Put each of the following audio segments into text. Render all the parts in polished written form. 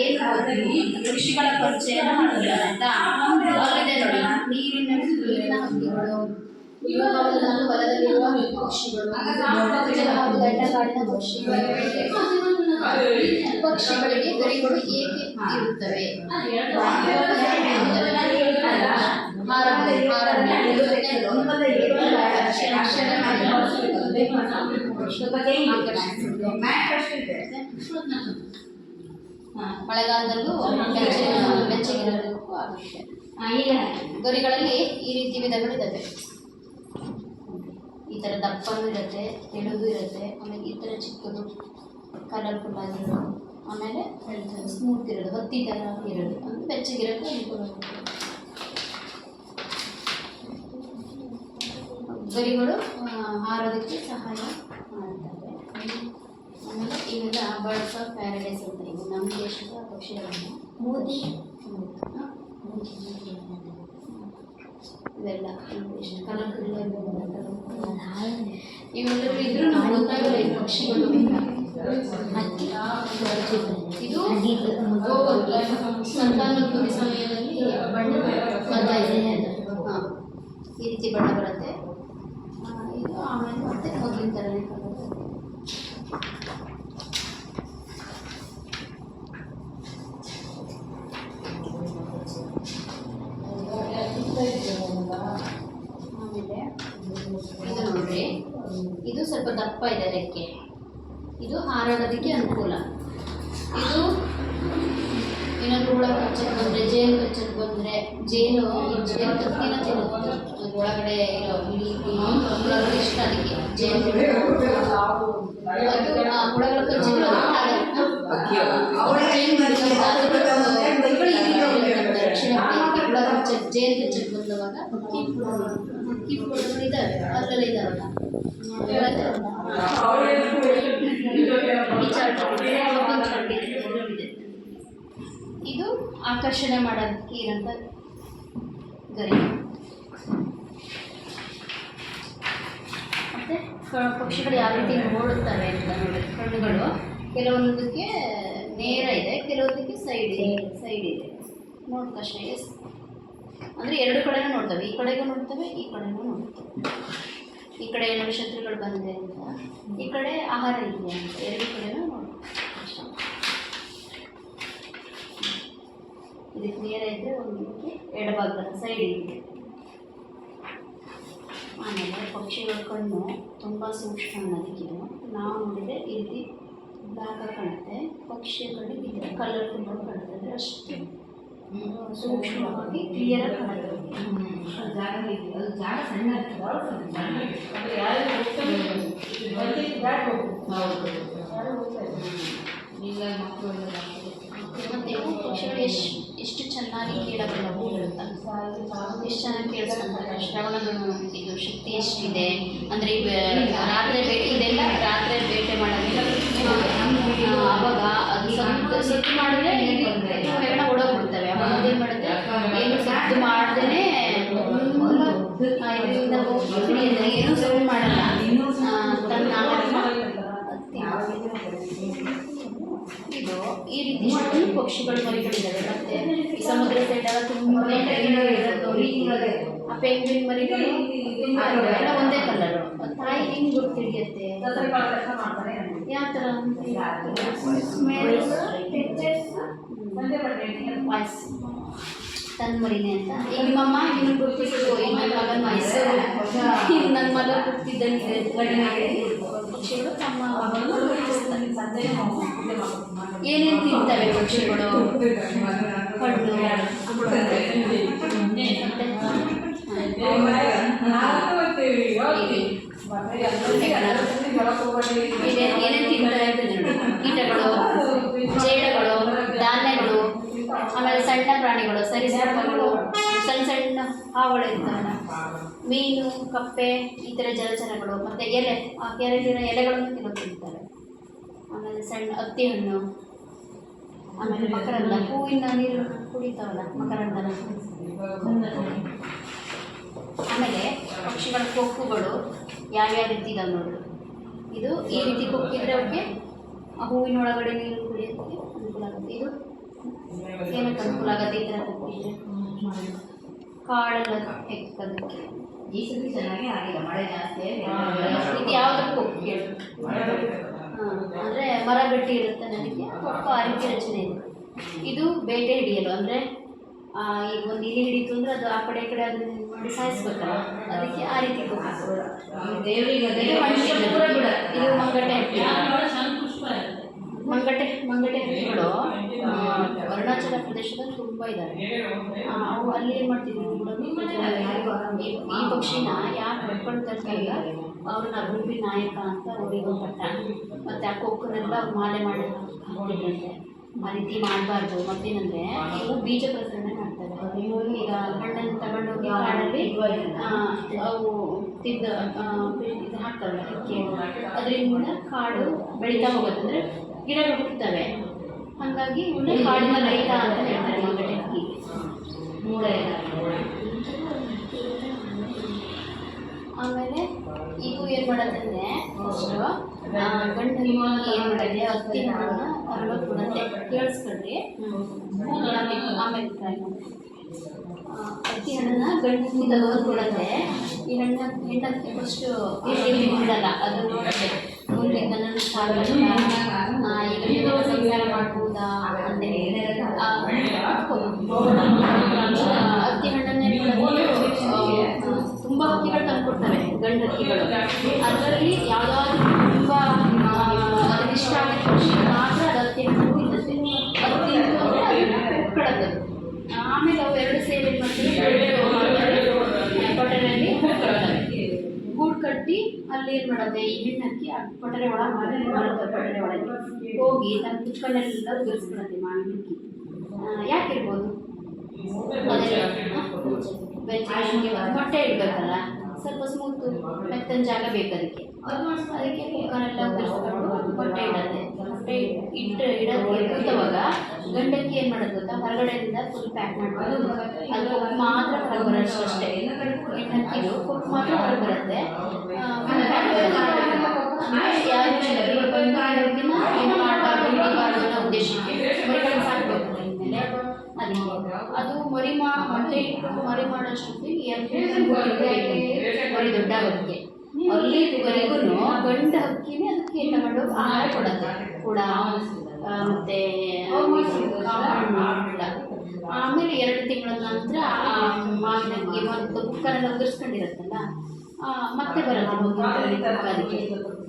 ಏನು ಕೃಷಿಗಳ ಪರಿಚಯನ ಮಾಡ್ತಾರೆ ಅಂತ ಅಲ್ಲಿದೆ ನೋಡಿ. ನೀರಿನ ಹಕ್ಕಿಗಳು, ಹೊಲದಲ್ಲಿರುವ ಪಕ್ಷಿಗಳು, ಹಾಗೂ ದಟ್ಟಕಾಡಿನ ಪಕ್ಷಿಗಳು. ಪಕ್ಷಿಗಳಿಗೆ ಗರಿಗಳು ಏಕೆ ಇರುತ್ತವೆ? ಮಳೆಗಾಲದಲ್ಲೂ ಬೆಚ್ಚಗಿರಬೇಕು ಆಗುತ್ತೆ. ಗರಿಗಳಲ್ಲಿ ಈ ರೀತಿ ವಿಧಗಳಿದ್ದಾವೆ. ಈ ಥರ ದಪ್ಪನೂ ಇರುತ್ತೆ, ತೆಳುದು ಇರುತ್ತೆ, ಆಮೇಲೆ ಈ ಥರ ಚಿಕ್ಕದು ಕಲರ್ಫುಲ್ ಆಗಿರೋದು, ಆಮೇಲೆ ಸ್ಮೂತ್ ಇರೋದು, ಹತ್ತಿ ಥರ ಇರೋದು, ಅಂದರೆ ಬೆಚ್ಚಗಿರೋಕ್ಕೆ ಅನುಕೂಲ ಆಗುತ್ತೆ. ಗರಿಗಳು ಹಾರೋದಕ್ಕೆ ಸಹಾಯ ಮಾಡ್ತವೆ. ಆಮೇಲೆ ಇವೆಲ್ಲ ಬರ್ಡ್ಸ್ ಆಫ್ ಪ್ಯಾರಡೈಸ್ ಅಂತ. ಇವು ನಮ್ಮ ದೇಶದ ಪಕ್ಷಿಗಳನ್ನು ಮೋದಿ ಇವೆಲ್ಲ ಎಷ್ಟು ಕಲರ್ಫುಲ್ ಇವೆಲ್ಲರೂ ಇದ್ರೂ ನಮ್ಗೆ ಗೊತ್ತಾಗಲ್ಲ ಈ ಪಕ್ಷಿಗಳು. ಇದು ಸಂತಾನೋತ್ಪತ್ತಿ ಸಮಯದಲ್ಲಿ ಬಣ್ಣ ಈ ರೀತಿ ಬಣ್ಣ ಬರುತ್ತೆ. ಇದು ಆಮೇಲೆ ಮತ್ತೆ ಮೊದಲಿನ ಥರನೇ ಬರುತ್ತೆ. ಆಮೇಲೆ ಇದು ನೋಡ್ರಿ, ಇದು ಸ್ವಲ್ಪ ದಪ್ಪ ಇದೆ ರೆಕ್ಕೆ. ಇದು ಹಾರಾಡೋದಕ್ಕೆ ಅನುಕೂಲ. ಇದು ಏನಾದರೂ ಹುಳ ಕಚ್ಚಕ್ಕೆ ಬಂದರೆ, ಜೇನು ಕಚ್ಚಕ್ಕೆ ಬಂದರೆ, ಜೇನು ತತ್ತಿನ ತಿನ್ನುತ್ತೆ. ಒಳಗಡೆ ಇರೋ ಹುಳಗಳು ಇಷ್ಟ ಅದಕ್ಕೆ. ಜೇನು ಹುಳಗಳು ಕಚ್ಚಿದ್ರೆ ಜೇನು ಕಚ್ಚಕ್ಕೆ ಬಂದವಾಗ ಹಕ್ಕಿ ಹುಳುಗಳು ಇದ್ದಾವೆ, ಅದರಲ್ಲಿ ಇದ್ದಾವಲ್ಲ. ಇದು ಆಕರ್ಷಣೆ ಮಾಡೋದಕ್ಕೆ ಇರೋಂಥ ಗರಿ. ಮತ್ತು ಪಕ್ಷಿಗಳು ಯಾವ ರೀತಿ ನೋಡುತ್ತವೆ ಅಂತ ನೋಡಿ. ಕಣ್ಣುಗಳು ಕೆಲವೊಂದಕ್ಕೆ ನೇರ ಇದೆ, ಕೆಲವೊಂದಕ್ಕೆ ಸೈಡ್ ಇದೆ. ನೋಡಿದ ತಕ್ಷಣ ಅಂದರೆ ಎರಡು ಕಡೆನೂ ನೋಡ್ತವೆ. ಈ ಕಡೆಗೂ ನೋಡ್ತವೆ, ಈ ಕಡೆನೂ ನೋಡ್ತವೆ. ಈ ಕಡೆ ಏನಾದ್ರು ಶತ್ರುಗಳು ಬಂದಿದೆ ಅಂತ, ಈ ಕಡೆ ಆಹಾರ ಇದೆಯಾ ಅಂತ, ಎರಡು ಕಡೆನೂ ನೋಡ್ತವೆ. ಇದಕ್ಕೆ ನೇರ ಇದ್ದರೆ ಒಂದಕ್ಕೆ ಎಡಭಾಗದ ಸೈಡ್ ಇದೆ. ಆಮೇಲೆ ಪಕ್ಷಿಗಳ ಕಣ್ಣು ತುಂಬ ಸೂಕ್ಷ್ಮ ಅನ್ನೋದಕ್ಕಿದು. ನಾವು ನೋಡಿದರೆ ಈ ರೀತಿ ಬ್ಲ್ಯಾಕ್ ಆಗಿ ಕಾಣುತ್ತೆ, ಪಕ್ಷಿಯ ಕಡೆಗೆ ಇದೆ ಕಲರ್ಫುಲ್ ಆಗಿ ಕಾಣುತ್ತೆ. ಅಂದರೆ ಅಷ್ಟು ಸೂಕ್ಷ್ಮವಾಗಿ ಕ್ಲಿಯರ್ ಆಗಿ ಕಾಣುತ್ತೆ. ಮತ್ತು ಪಕ್ಷಿಗಳು ಎಷ್ಟು ಚೆನ್ನಾಗಿ ಕೇಳಬಲ್ಲವು ಹೇಳುತ್ತಾ, ಎಷ್ಟು ಚೆನ್ನಾಗಿ ಕೇಳಿಸ್ಕೊಂತಾರೆ. ಶ್ರವಣಗಳು ಇದು ಶಕ್ತಿ ಎಷ್ಟಿದೆ ಅಂದರೆ ರಾತ್ರಿ ಇದೆಲ್ಲ ರಾತ್ರಿ ಬೇಟೆ ಮಾಡೋದಿಲ್ಲ. ಆವಾಗ ಅದು ಸದ್ದು ಮಾಡಿದ್ರೆ ಹೆಣ ಓಡೋಗ್ಬಿಡ್ತವೆ. ಅವಾಗ ಏನು ಮಾಡುತ್ತೆ, ಏನು ಸದ್ದು ಮಾಡ್ದೇ ಇದರಿಂದ ಹೋಗಿ ಏನೂ ಸೌಂಡ್ ಮಾಡಲ್ಲ, ತನ್ನ ಆಹಾರನ ಇದು ಈ ರೀತಿ ಪಕ್ಷಿಗಳು ಮರಿಗಳಿದ್ದಾವೆ. ಮತ್ತೆ ಈ ಸಮುದ್ರ ಸೈಡೆಲ್ಲ ತುಂಬ ಆ ಪೆಂಗ್ವಿನ್ ಮರಿಗಳು ಎಲ್ಲ ಒಂದೇ ಕಲರು. ತಾಯಿ ಹೆಂಗೆ ಗೊತ್ತಿಡಿಯುತ್ತೆ ಯಾವ ಥರ ವಾಯ್ಸ್ ತನ್ನ ಮರಿನೇ ಅಂತ. ಈಗ ನಿಮ್ಮಮ್ಮ ನಿಮಗೆ ಗೊತ್ತಿತ್ತು, ಈಗ ನನ್ನ ಮಗನ ವಾಯ್ಸು, ಈಗ ನನ್ನ ಮಗ ಗೊತ್ತಿದ್ದಂಗೆ ಪಕ್ಷಿಗಳು ತಮ್ಮ ಮಗನನ್ನು ಗುರುತಿಸ್ತಾರೆ. ಏನೇನು ತಿಂತವೆ ಪಕ್ಷಿಗಳು? ಹಣ್ಣು, ಏನೇನು ತಿಂತಾರೆ ಕೀಟಗಳು, ಜೇಡಗಳು, ಧಾನ್ಯಗಳು, ಆಮೇಲೆ ಸಣ್ಣ ಪ್ರಾಣಿಗಳು, ಸರೀಸೃಪಗಳು, ಸಣ್ಣ ಹಾವುಗಳು ಇರ್ತಾವಲ್ಲ, ಮೀನು, ಕಪ್ಪೆ, ಈ ಥರ ಜಲಚರಗಳು, ಮತ್ತು ಎಲೆ, ಆ ಕೆರೆಗಿನ ಎಲೆಗಳನ್ನು ಕೆಲವು ತಿಂತಾರೆ. ಆಮೇಲೆ ಸಣ್ಣ ಹತ್ತಿ ಹಣ್ಣು, ಆಮೇಲೆ ಮಕರಂದ, ಹೂವಿನ ನೀರು ಕುಡಿತಾವಲ್ಲ ಮಕರಂದನ. ಆಮೇಲೆ ಪಕ್ಷಿಗಳ ಕೊಕ್ಕುಗಳು ಯಾವ್ಯಾವ ರೀತಿ ಇದಾವೆ ನೋಡ್ರಿ. ಇದು ಈ ರೀತಿ ಕೊಕ್ಕಿದ್ರೆ ಅವಕ್ಕೆ ಆ ಹೂವಿನ ಒಳಗಡೆ ನೀರು ಕುಡಿಯೋದಕ್ಕೆ ಅನುಕೂಲ ಆಗುತ್ತೆ. ಇದು ಏನಕ್ಕೆ ಅನುಕೂಲ ಆಗುತ್ತೆ ಈ ಥರ ಕೊಟ್ಟಿದ್ರೆ? ಕಾಳೆಲ್ಲ ಹೆಕ್ಕೋದಕ್ಕೆ ಈ ಸತಿ ಚೆನ್ನಾಗಿ ಆಗಿಲ್ಲ, ಮಳೆ ಜಾಸ್ತಿ ಇದು ಯಾವುದಕ್ಕೂ ಅಂದರೆ ಮರ ಗಟ್ಟಿ ಇರುತ್ತೆ ನನಗೆ ಕೊಕ್ಕೋ ಆ ರೀತಿ ರಚನೆ ಇದೆ. ಇದು ಬೇಟೆ ಹಿಡಿಯಲು, ಅಂದರೆ ಈಗ ಒಂದು ಇಲಿ ಹಿಡಿತು ಅಂದರೆ ಅದು ಆ ಕಡೆ ಈ ಕಡೆ ಅದನ್ನ ಮಾಡಿ ಸಾಯಿಸ್ಬೇಕಲ್ಲ, ಅದಕ್ಕೆ ಆ ರೀತಿ ಕೊಕ್ಕೋ. ದೇವರಿಗೆ ಇದು ಮಂಗಟೆ ಮಂಗಟೆ ಹಕ್ಕಿಗಳು ಅರುಣಾಚಲ ಪ್ರದೇಶದಲ್ಲಿ ತುಂಬ ಇದ್ದಾವೆ. ಅವು ಅಲ್ಲಿ ಏನು ಮಾಡ್ತಿದ್ವಿ ಈ ಪಕ್ಷಿನ ಯಾರು ಕಟ್ಕೊಂಡು ತರ್ತಾಯಿಲ್ಲ ಅವ್ರನ್ನ ಗುಂಪಿನ ನಾಯಕ ಅಂತ ಅವರಿಗೂ ಪಟ್ಟ, ಮತ್ತು ಆ ಕೊಕ್ಕನೆಲ್ಲ ಅವ್ರು ಮಾಲೆ ಮಾಡಿ ಹಾಕ್ತಿದ್ರಂತೆ. ಆ ರೀತಿ ಮಾಡಬಾರ್ದು. ಮತ್ತೇನಂದರೆ ಇವು ಬೀಜ ಪ್ರಸರಣೆ ಮಾಡ್ತಾರೆ. ಈಗ ಹಣ್ಣನ್ನು ತಗೊಂಡೋಗಿ ಕಾಡಲ್ಲಿ ಅವು ತಿಂದು ಇದು ಹಾಕ್ತಾರಲ್ಲ ಅಕ್ಕಿ, ಅದರಿಂದ ಕಾಡು ಬೆಳೀತಾ ಹೋಗುತ್ತೆ, ಅಂದರೆ ಗಿಡಗಳು ಹುಟ್ಟುತ್ತವೆ. ಹಾಗಾಗಿ ಇವನ್ನ ಕಾಡಿನ ರೈತ ಅಂತ ಹೇಳ್ತಾರೆ ಮಂಗಟೆ ಹಕ್ಕಿಗೆ. ಆಮೇಲೆ ಇದು ಏನು ಮಾಡೋದಂದರೆ ಫಸ್ಟು ಗಂಡು ಏನು ಮಾಡುತ್ತೆ, ಹತ್ತಿ ಹಣ್ಣನ್ನು ಕರಡೋದು ಬಿಡುತ್ತೆ. ಕೇಳಿಸ್ಕೊಂಡ್ರಿ ಆಮೇಲೆ ಟ್ರೈ ಮಾಡಿ. ಹತ್ತಿ ಹಣ್ಣನ್ನು ಗಂಡು ಹಕ್ಕಿ ತಗೋದು ಬಿಡುತ್ತೆ. ಈ ಹೆಣ್ಣಕ್ಕೆ ಫಸ್ಟು ಬಿಡಲ್ಲ, ಅದು ನೋಡುತ್ತೆ ಮುಂದೆ ನನ್ನ ಈಗ ಸಂಸಾರ ಮಾಡ್ಬೋದಾ ಅಂತೇಳಿ ಹತ್ತಿ ಹಣ್ಣನ್ನೇ ತುಂಬ ಹಕ್ಕಿಗಳು ತಂದುಕೊಡ್ತವೆ ಗಂಡು ಹಕ್ಕಿಗಳು. ಅದರಲ್ಲಿ ಯಾವುದಾದ್ರೂ ತುಂಬ ಅದಕ್ಕೆ ಇಷ್ಟ ಆಗಿದ ಪಕ್ಷಿ ಮಾತ್ರ ಅದು ಹತ್ತಿ ಹಣ್ಣು ತಿನ್ನುತ್ತೆ. ಅದು ತಿಂದು ಅಂದರೆ ಅದು ಕಡತ್ತೆ. ಆಮೇಲೆ ಅವು ಎರಡು ಸೇರಿ ಮಾಡ್ತೀವಿ ಕೊಠಡಿಯಲ್ಲಿ ಗೂಡು ಕಟ್ಟಿ ಅಲ್ಲಿ ಏನು ಮಾಡೋದೆ, ಈ ಹೆಣ್ಣಕ್ಕಿ ಆ ಕೊಠರೆ ಒಳಗೆ ಬರುತ್ತೆ. ಕೊಠರೆ ಒಳಗೆ ಹೋಗಿ ತನ್ನ ತುಕ್ಕನೆಲ್ಲ ಉದುರಿಸ್ಬಿಡುತ್ತೆ ಮಾವಿನಕ್ಕಿ. ಯಾಕಿರ್ಬೋದು? ಮೊಟ್ಟೆ ಇಡಬೇಕಲ್ಲ, ಸ್ವಲ್ಪ ಸ್ಮೂತು ಮೆತ್ತನ ಜಾಗ ಬೇಕು ಅದಕ್ಕೆ. ಕುಕ್ಕರೆಲ್ಲ ಉದುರಿಸ್ಕೊಂಡು ಮೊಟ್ಟೆ ಇಡತ್ತೆ. ಮೊಟ್ಟೆ ಇಡೋಕ್ಕೆ ಕೂತವಾಗ ಗಂಡಕ್ಕಿ ಏನು ಮಾಡೋದು ಗೊತ್ತಾ, ಹೊರಗಡೆಯಿಂದ ಫುಲ್ ಪ್ಯಾಕ್ ಮಾಡ್ಕೊಂಡು ಅದು ಕೊಪ್ಪು ಮಾತ್ರ ಹೊರಗೆ ಬರೋಷ್ಟು ಅಷ್ಟೇ. ಹೆಣ್ಣಕ್ಕಿದು ಕೊಪ್ಪು ಮಾತ್ರ ಹೊರಗೆ ಬರುತ್ತೆ. ಏನು ಮಾಡಬಾರ್ದು ಅನ್ನೋ ಉದ್ದೇಶಕ್ಕೆ ಮರಿಗಳನ್ನು ಸಾಕಬೇಕು ಮೇಲೆ ಅದಕ್ಕೆ. ಅದು ಮೊಟ್ಟೆ ಇಟ್ಟು ಮರಿ ಮಾಡೋಷ್ಟೊತ್ತಿಗೆ 2 ತಿಂಗಳು ಮರಿ ದೊಡ್ಡಾಗೋದಕ್ಕೆ. ಅಲ್ಲಿವರೆಗೂ ಗಂಡು ಹಕ್ಕಿನೇ ಅದಕ್ಕೆ ತಗೊಂಡೋಗಿ ಆಹಾರ ಕೊಡುತ್ತೆ ಕೂಡ, ಮತ್ತು ಆಮೇಲೆ 2 ತಿಂಗಳ ನಂತರ ಮಾವಿನಕ್ಕಿ ಮತ್ತು ಕುಕ್ಕರೆಲ್ಲ ಉದುರಿಸ್ಕೊಂಡಿರುತ್ತಲ್ಲ ಮತ್ತೆ ಬರುತ್ತೆ ಅದಕ್ಕೆ.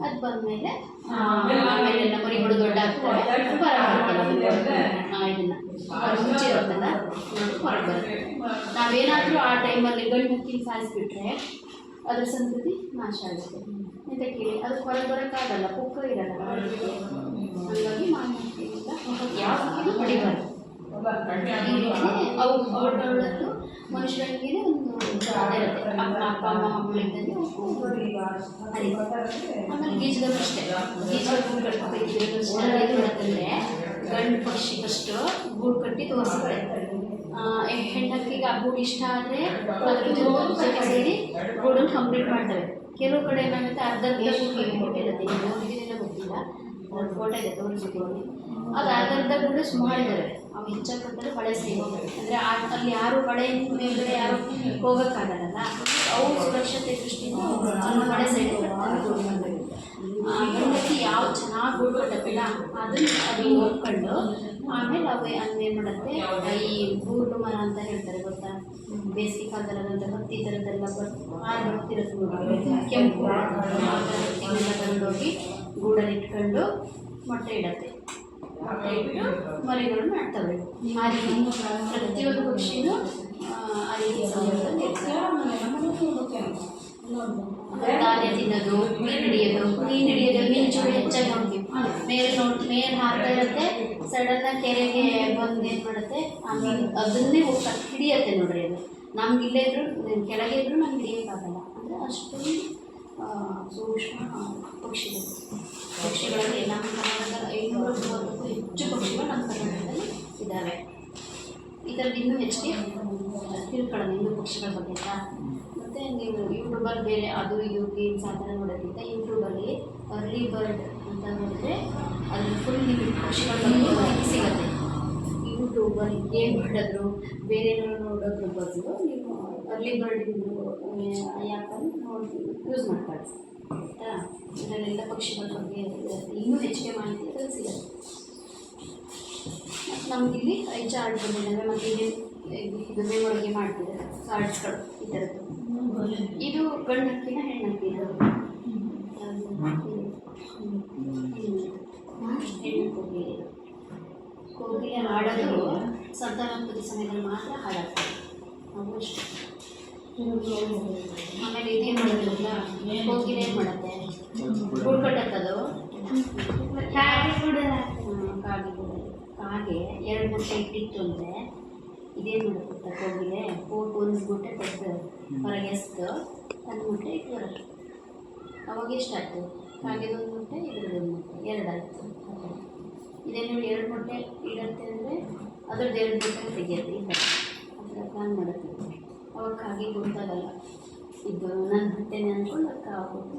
ಅದು ಬಂದಮೇಲೆ ಆಮೇಲೆಲ್ಲ ಮರಿಗಳು ದೊಡ್ಡ ಆಗ್ತವೆ, ಇದನ್ನು ಮುಚ್ಚಿರುತ್ತಲ್ಲ ಹೊರಗೆ ಬರುತ್ತೆ. ನಾವೇನಾದರೂ ಆ ಟೈಮಲ್ಲಿ ಗಂಡು ಹಕ್ಕಿ ಸಾಯಿಸಿಬಿಟ್ರೆ ಅದ್ರ ಸಂತತಿ ನಾಶ ಆಗುತ್ತೆ ಅಂತ ಕೇಳಿ ಅದು ಹೊರಗೆ ಬರೋಕ್ಕಾಗಲ್ಲ, ಪುಕ್ಕ ಇರಲ್ಲ ಅದಕ್ಕೆ. ಹಾಗಾಗಿ ಮಾವಿನಕ್ಕಿಯಿಂದ ಯಾವುದು ಹೊಡಿಬಾರ್ದು. ಅವು ಅವಳದ್ದು ಮನುಷ್ಯರಿಗೆ ಒಂದು ಇರುತ್ತೆ, ಅಪ್ಪ ಅಮ್ಮ ಮಕ್ಕಳಿದ್ದಂಗೆ ಆಮೇಲೆ ಗೀಜಗಳು ಅಷ್ಟೇ. ಗೀಜಗಳು ಗೂಡು ಕಟ್ಟಬೇಕಂದ್ರೆ ಗಂಡು ಪಕ್ಷಿ ಫಸ್ಟು ಗೂಡು ಕಟ್ಟಿ ತೋರಿಸ್ತಾರೆ. ಹೆಣ್ಣಕ್ಕಿಗೆ ಆ ಗೂಡು ಇಷ್ಟ ಆದರೆ ಅದ್ರ ಜೊತೆ ಸೇರಿ ಗೂಡನ್ನು ಕಂಪ್ಲೀಟ್ ಮಾಡ್ತವೆ. ಕೆಲವು ಕಡೆ ಏನಾಗುತ್ತೆ ಅರ್ಧ ಗೂಡು ಕೊಟ್ಟಿರುತ್ತೆ, ನೋಡಿದ್ದೀರ ಗೊತ್ತಿಲ್ಲ, ಒಂದು ಫೋಟೋ ಇದೆ ತೋರಿಸಿದ್ದೀವಿ. ಅದು ಅರ್ಧ ಗೂಡು ಮಾಡಿದ್ದಾರೆ. ಅವು ಹೆಚ್ಚಾಗ್ತಂದ್ರೆ ಹೊಳೆ ಸೇರಿ, ಅಂದರೆ ಅಲ್ಲಿ ಯಾರು ಹೊಳೆ ಮೇಲ್ಗಡೆ ಯಾರು ಹೋಗೋಕ್ಕಾಗಲ್ಲ, ಅವು ಸುರಕ್ಷತೆ ದೃಷ್ಟಿಯಿಂದ ಹೊಳೆ ಸೈಡ್ ಗಂಡಕ್ಕಿ ಯಾವ ಚೆನ್ನಾಗಿ ಗೂಡು ಕಟ್ಟತ್ತಿಲ್ಲ ಅದು ನೋಡ್ಕೊಂಡು ಆಮೇಲೆ ಏನು ಮಾಡುತ್ತೆ, ಈ ಗೂಡು ಮರ ಅಂತ ಹೇಳ್ತಾರೆ ಗೊತ್ತಾ, ಬೇಸಿಗೆ ಕಾಲದಲ್ಲಂತ ಹತ್ತಿ ಥರದ್ದೆಲ್ಲ ಬರ್ತಿರುತ್ತೆ ಕೆಂಪು ಹತ್ತಿನೆಲ್ಲ ತಗೊಂಡೋಗಿ ಗೂಡಲ್ಲಿ ಇಟ್ಕೊಂಡು ಮೊಟ್ಟೆ ಇಡತ್ತೆ. ಮೊಟ್ಟೆ ಇಟ್ಟು ಮರಿಗಳು ಮಾಡ್ತವೆ. ಆ ರೀತಿ ಪ್ರತಿಯೊಂದು ಪಕ್ಷಿನೂ ಆ ರೀತಿ ಸಮಯದಲ್ಲಿ ಧಾನ್ಯ ತಿನ್ನೋದು, ಮೀನು ಹಿಡಿಯೋದು ಮಿಂಚು ಹೆಚ್ಚಾಗಿ ನೋಡ್ತೀವಿ. ಮೇಲೆ ಹಾಕ್ತಾ ಇರುತ್ತೆ, ಸಡನ್ನಾಗಿ ಕೆರೆಗೆ ಬಂದು ಏನು ಮಾಡುತ್ತೆ, ಆಮೇಲೆ ಅದನ್ನೇ ಹಿಡಿಯತ್ತೆ ನೋಡ್ರಿ. ಅದು ನಮ್ಗೆ ಇಲ್ಲೇ ಇದ್ರು ಕೆಳಗೆ ಇದ್ರೂ ನಮ್ಗೆ ಹಿಡಿಯೋಕ್ಕಾಗಲ್ಲ. ಅಂದರೆ ಅಷ್ಟೊಂದು ಸೂಕ್ಷ್ಮ ಪಕ್ಷಿಗಳಲ್ಲಿ ನಮ್ಮ ಕರ್ನಾಟಕದ 530ಕ್ಕೂ ಹೆಚ್ಚು ಪಕ್ಷಿಗಳು ನಮ್ಮ ಕರ್ನಾಟಕದಲ್ಲಿ ಇದ್ದಾವೆ. ಈ ಥರದ್ದು ಇನ್ನೂ ಹೆಚ್ಚಿಗೆ ತಿಳ್ಕೊಳ್ಳೋದು ಇನ್ನೂ ಪಕ್ಷಿಗಳ ಬಗ್ಗೆ. ಮತ್ತು ನೀವು ಯೂಟ್ಯೂಬಲ್ಲಿ ಬೇರೆ ಅದು ಇದು ಗೇಮ್ಸ್ ಆ ಥರ ನೋಡೋಕ್ಕಿಂತ ಯೂಟ್ಯೂಬಲ್ಲಿ ಅರ್ಲಿ ಬರ್ಡ್ ಅಂತ ನೋಡಿದ್ರೆ ಅದ್ರಲ್ಲಿ ಫುಲ್ ನಿಮಗೆ ಪಕ್ಷಿಗಳ ಬಗ್ಗೆ ಸಿಗುತ್ತೆ. ಗೇಮ್ ಆಡೋದ್ರು ಬೇರೆ ನೋಡೋದ್ರ ಬದಲು ನೀವು ಅರ್ಲಿ ಬರ್ಡಿಂದು ಆ್ಯಪನ್ನು ನೋಡಿ ಯೂಸ್ ಮಾಡ್ಕೊಳ್ಳಿ ಆಯಿತಾ. ಇದರಲ್ಲೆಲ್ಲ ಪಕ್ಷಿಗಳ ಬಗ್ಗೆ ಇನ್ನೂ ಹೆಚ್ಚಿಗೆ ಮಾಹಿತಿ ಅದ್ರಲ್ಲಿ ಸಿಗುತ್ತೆ. ಮತ್ತು ನಮಗಿಲ್ಲಿ ಚಾರ್ಟ್ ಬಂದಿದ್ದಾವೆ ಮತ್ತು ಇದು ಮೆಮೊರಿಗೆ ಮಾಡ್ತಿದ್ದಾರೆ ಕಾರ್ಡ್ಸ್ಗಳು ಈ ಥರದ್ದು. ಇದು ಗಂಡು ಹಕ್ಕಿನ ಹೆಣ್ಣು ಹಕ್ಕಿ ಇದು ಹೆಣ್ಣು ಕೋಗಿಲೆ. ಕೋಗಿಲೆ ಹಾಡೋದು ಸಂತಾನೋತ್ಪತ್ತಿ ಸಮಯದಲ್ಲಿ ಮಾತ್ರ ಹಾಡಾಗ್ತದೆ ನಾವು ಅಷ್ಟೇ. ಆಮೇಲೆ ಇದೇನು ಮಾಡೋದಿಲ್ಲ ಕೋಗಿಲೆ ಏನು ಮಾಡುತ್ತೆ ಗೂಡು ಕಟ್ಟತ್ತದು ಕಾಗೆ ಕೂಡ ಕಾಗೆ 2 ಮೊಟ್ಟೆ ಇಟ್ಟಿತ್ತು ಅಂದರೆ ಇದೇನು ಮಾಡುತ್ತೆ ಕೋಗಿಲೆ ಒಂದು ಮೊಟ್ಟೆ ತೆಗೆದು ಹೊರಗೆ ಎಸ್ದು ತನ್ನ ಮೊಟ್ಟೆ ಇಟ್ಟು ಬರೋದು. ಅವಾಗ ಎಷ್ಟಾಯಿತು ಕಾಗೆದೊಂದು ಮೊಟ್ಟೆ ಇದ್ರದ್ದೊಂದು ಮೊಟ್ಟೆ 2 ಆಯಿತು. ಇದೇನು 2 ಮೊಟ್ಟೆ ಇಡುತ್ತೆ ಅಂದರೆ ಅದ್ರದ್ದು 2 ಮೊಟ್ಟೆ ತೆಗಿಯುತ್ತೆ ಈ ಥರ ಆ ಥರ ಪ್ಲಾನ್ ಮಾಡುತ್ತೆ. ಅವಾಗ ಕಾಗೆ ಗೊತ್ತಾಗಲ್ಲ ಇದು ನನ್ನ ಹೊಟ್ಟೆನೆ ಅಂದ್ಕೊಂಡು ಅದಕ್ಕೆ ಆಗೋದು.